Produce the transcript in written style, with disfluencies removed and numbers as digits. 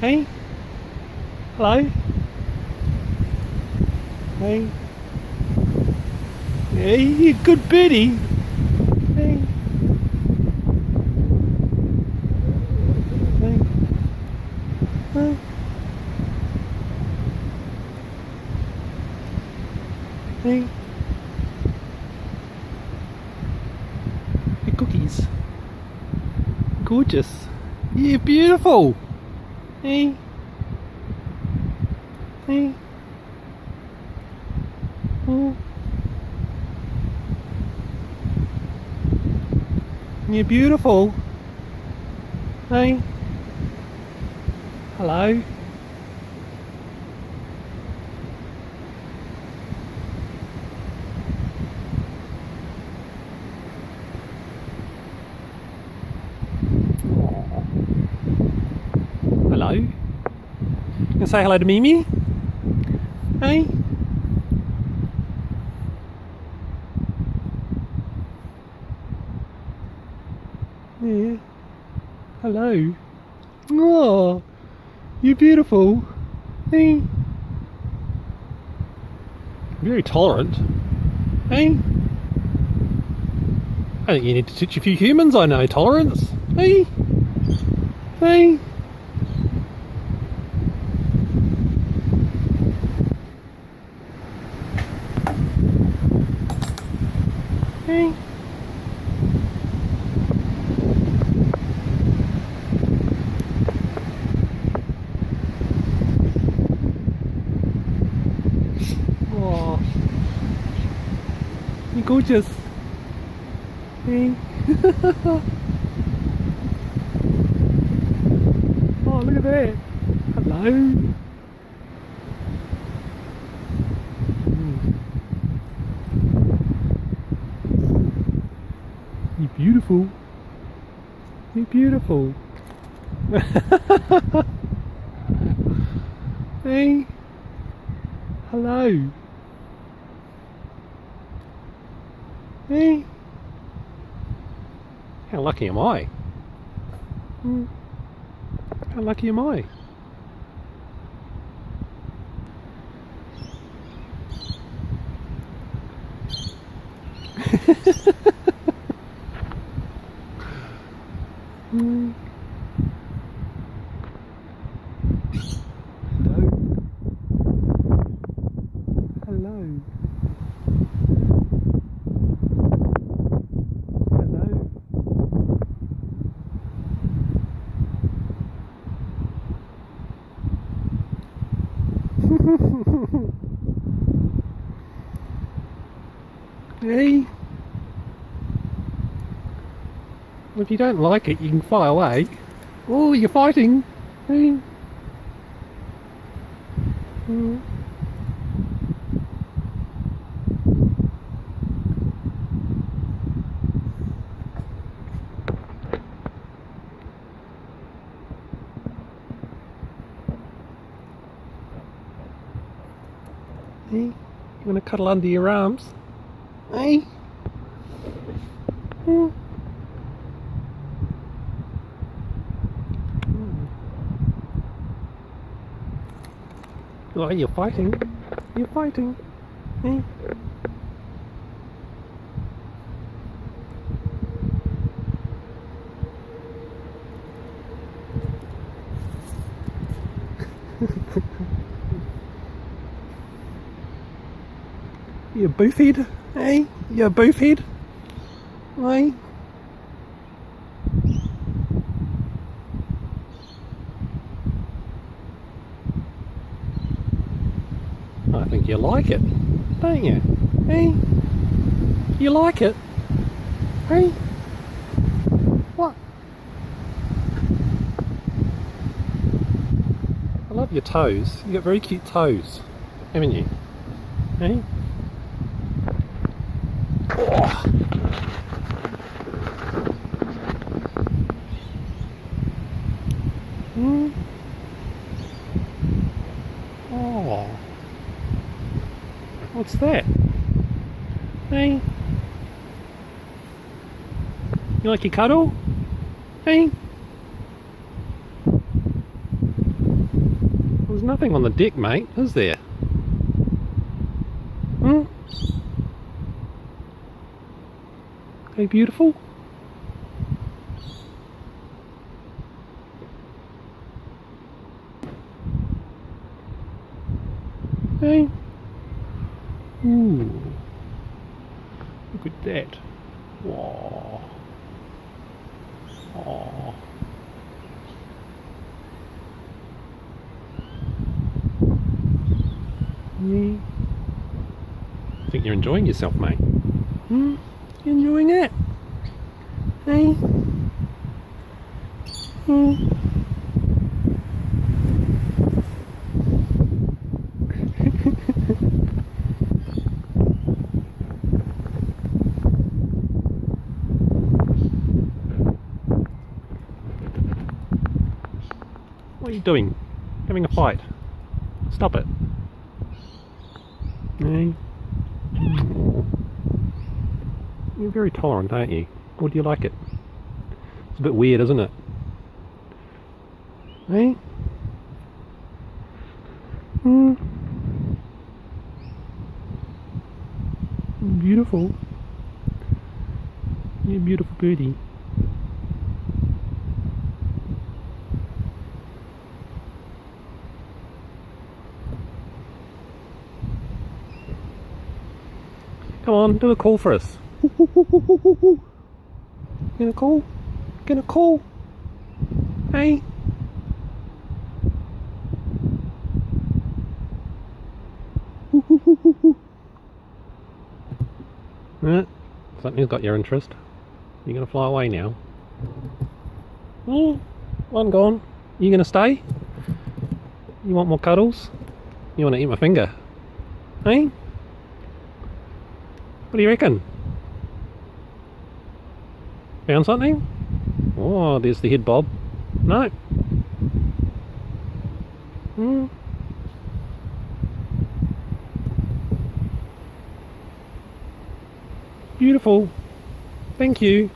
Hey? Hello? Hey? Hey, you good birdie. Hey? Hey? Huh? Hey? Your cookies. Gorgeous. Yeah, beautiful. Hey? Hey? Oh. You're beautiful. Hey? Hello? Hello? You gonna say hello to Mimi? Hey? Yeah. Hello. Oh, you're beautiful. Hey. Very tolerant. Hey. I think you need to teach a few humans I know tolerance. Hey. Hey. Hey. Oh, you're gorgeous. Hey. Oh, look at that. Hello. You're beautiful. You're beautiful. Hey. Hello. Hey. How lucky am I? How lucky am I? Hello. Hello. Hello. Hey. Well, if you don't like it, you can fly away. Oh, you're fighting. Hey. Mm. Hey. You want to cuddle under your arms? Hey. Mm. Oh, you're fighting. You're fighting. Hey. You boofhead? Hey? You boofhead? Hey? I think you like it, don't you? Hey? You like it? Hey? What? I love your toes. You got very cute toes, haven't you? Hey? Oh. Mm. Oh. What's that? Hey? You like your cuddle? Hey? nothing on the deck, mate, is there? Hmm? Hey, beautiful. Hey. Ooh. Look at that. Whoa. Oh. Yeah. I think you're enjoying yourself, mate. Hmm? You enjoying it? Hey? Hmm? What are you doing? Having a fight. Stop it. Hey? You're very tolerant, aren't you? Or do you like it? It's a bit weird, isn't it? Hey? Hmm? Beautiful. You're a beautiful birdie. Come on, do a call for us. Get a call? Get a call? Hey? Something's got your interest. You're gonna fly away now. One gone. You gonna stay? You want more cuddles? You wanna eat my finger? Hey? What do you reckon? Found something? Oh, there's the head bob. No. Beautiful. Thank you.